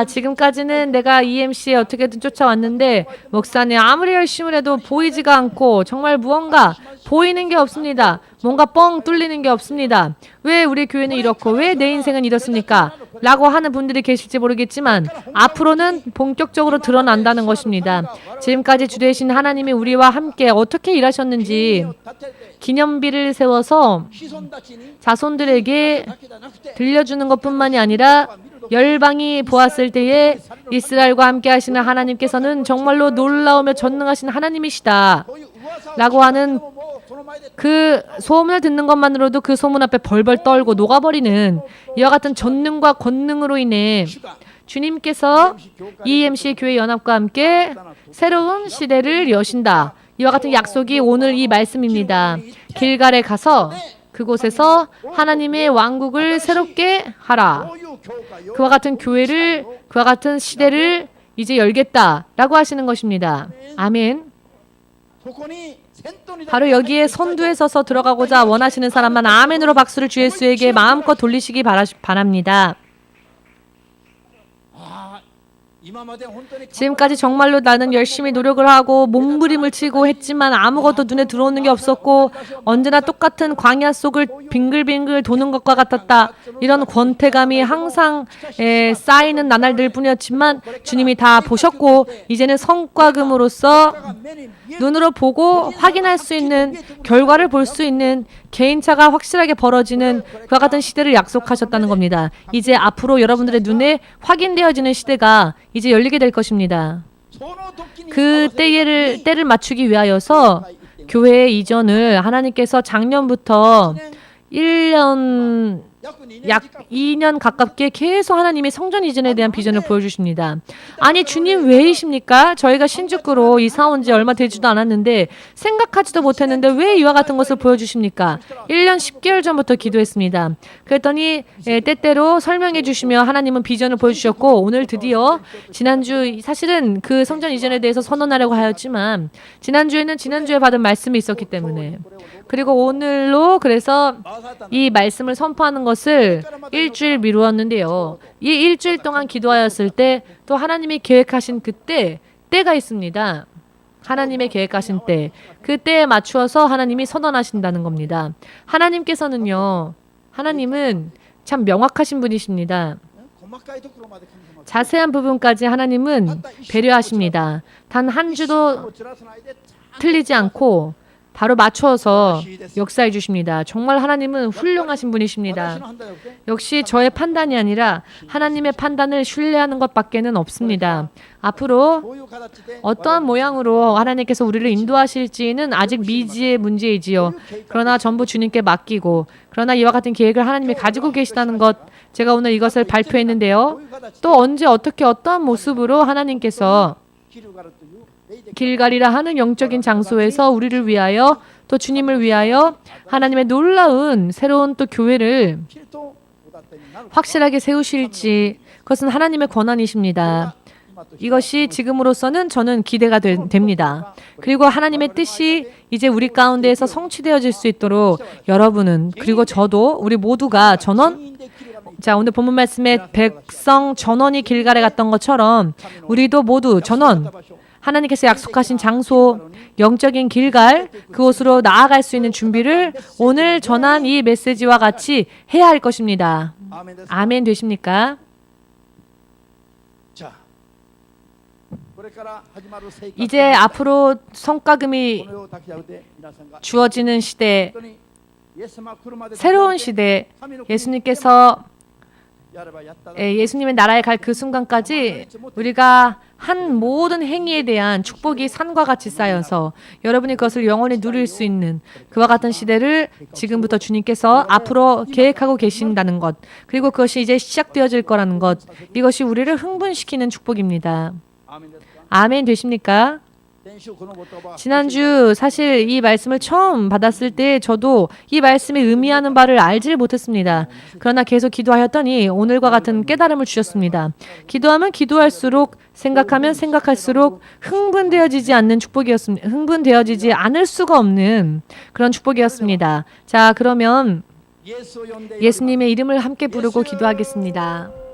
지금까지는 내가 EMC에 어떻게든 쫓아왔는데 목사님 아무리 열심히 해도 보이지가 않고 정말 무언가 보이는 게 없습니다. 뭔가 뻥 뚫리는 게 없습니다. 왜 우리 교회는 이렇고 왜 내 인생은 이렇습니까? 라고 하는 분들이 계실지 모르겠지만 앞으로는 본격적으로 드러난다는 것입니다. 지금까지 주 되신 하나님이 우리와 함께 어떻게 일하셨는지 기념비를 세워서 자손들에게 들려주는 것뿐만이 아니라 열방이 보았을 때에 이스라엘과 함께 하시는 하나님께서는 정말로 놀라우며 전능하신 하나님이시다 라고 하는 그 소문을 듣는 것만으로도 그 소문 앞에 벌벌 떨고 녹아버리는 이와 같은 전능과 권능으로 인해 주님께서 EMC 교회 연합과 함께 새로운 시대를 여신다. 이와 같은 약속이 오늘 이 말씀입니다. 길갈에 가서 그곳에서 하나님의 왕국을 새롭게 하라. 그와 같은 교회를, 그와 같은 시대를 이제 열겠다라고 하시는 것입니다. 아멘. 바로 여기에 선두에 서서 들어가고자 원하시는 사람만 아멘으로 박수를 주 예수에게 마음껏 돌리시기 바랍니다. 지금까지 정말로 나는 열심히 노력을 하고 몸부림을 치고 했지만 아무것도 눈에 들어오는 게 없었고 언제나 똑같은 광야 속을 빙글빙글 도는 것과 같았다. 이런 권태감이 항상 쌓이는 나날들 뿐이었지만 주님이 다 보셨고 이제는 성과금으로서 눈으로 보고 확인할 수 있는 결과를 볼 수 있는 개인차가 확실하게 벌어지는 그와 같은 시대를 약속하셨다는 겁니다. 이제 앞으로 여러분들의 눈에 확인되어지는 시대가 이제 열리게 될 것입니다. 그 때를 맞추기 위하여서 교회 이전을 하나님께서 작년부터 1년 약 2년 가깝게 계속 하나님이 성전 이전에 대한 비전을 보여주십니다. 아니 주님 왜이십니까? 저희가 신주구로 이사 온 지 얼마 되지도 않았는데 생각하지도 못했는데 왜 이와 같은 것을 보여주십니까? 1년 10개월 전부터 기도했습니다. 그랬더니 때때로 설명해 주시며 하나님은 비전을 보여주셨고 오늘 드디어 지난주 사실은 그 성전 이전에 대해서 선언하려고 하였지만 지난주에는 지난주에 받은 말씀이 있었기 때문에 그리고 오늘로 그래서 이 말씀을 선포하는 것을 일주일 미루었는데요. 이 일주일 동안 기도하였을 때 또 하나님이 계획하신 때가 있습니다. 하나님의 계획하신 때. 그 때에 맞추어서 하나님이 선언하신다는 겁니다. 하나님께서는요. 하나님은 참 명확하신 분이십니다. 자세한 부분까지 하나님은 배려하십니다. 단 한 주도 틀리지 않고 바로 맞춰서 역사해 주십니다. 정말 하나님은 훌륭하신 분이십니다. 역시 저의 판단이 아니라 하나님의 판단을 신뢰하는 것밖에는 없습니다. 앞으로 어떠한 모양으로 하나님께서 우리를 인도하실지는 아직 미지의 문제이지요. 그러나 전부 주님께 맡기고 그러나 이와 같은 계획을 하나님이 가지고 계시다는 것 제가 오늘 이것을 발표했는데요. 또 언제 어떻게 어떠한 모습으로 하나님께서 길갈이라 하는 영적인 장소에서 우리를 위하여 또 주님을 위하여 하나님의 놀라운 새로운 또 교회를 확실하게 세우실지 그것은 하나님의 권한이십니다. 이것이 지금으로서는 저는 기대가 됩니다. 그리고 하나님의 뜻이 이제 우리 가운데에서 성취되어질 수 있도록 여러분은 그리고 저도 우리 모두가 전원 자 오늘 본문 말씀에 백성 전원이 길갈에 갔던 것처럼 우리도 모두 전원 하나님께서 약속하신 장소, 영적인 길갈, 그곳으로 나아갈 수 있는 준비를 오늘 전한 이 메시지와 같이 해야 할 것입니다. 아멘 되십니까? 이제 앞으로 성과금이 주어지는 시대, 새로운 시대, 예수님께서 예수님의 나라에 갈 그 순간까지 우리가 한 모든 행위에 대한 축복이 산과 같이 쌓여서 여러분이 그것을 영원히 누릴 수 있는 그와 같은 시대를 지금부터 주님께서 앞으로 계획하고 계신다는 것 그리고 그것이 이제 시작되어질 거라는 것 이것이 우리를 흥분시키는 축복입니다. 아멘 되십니까? 지난주 사실 이 말씀을 처음 받았을 때 저도 이 말씀이 의미하는 바를 알지 못했습니다. 그러나 계속 기도하였더니 오늘과 같은 깨달음을 주셨습니다. 기도하면 기도할수록 생각하면 생각할수록 흥분되어지지 않는 축복이었습니다. 흥분되어지지 않을 수가 없는 그런 축복이었습니다. 자, 그러면 예수님의 예수님의 이름을 함께 부르고 기도하겠습니다.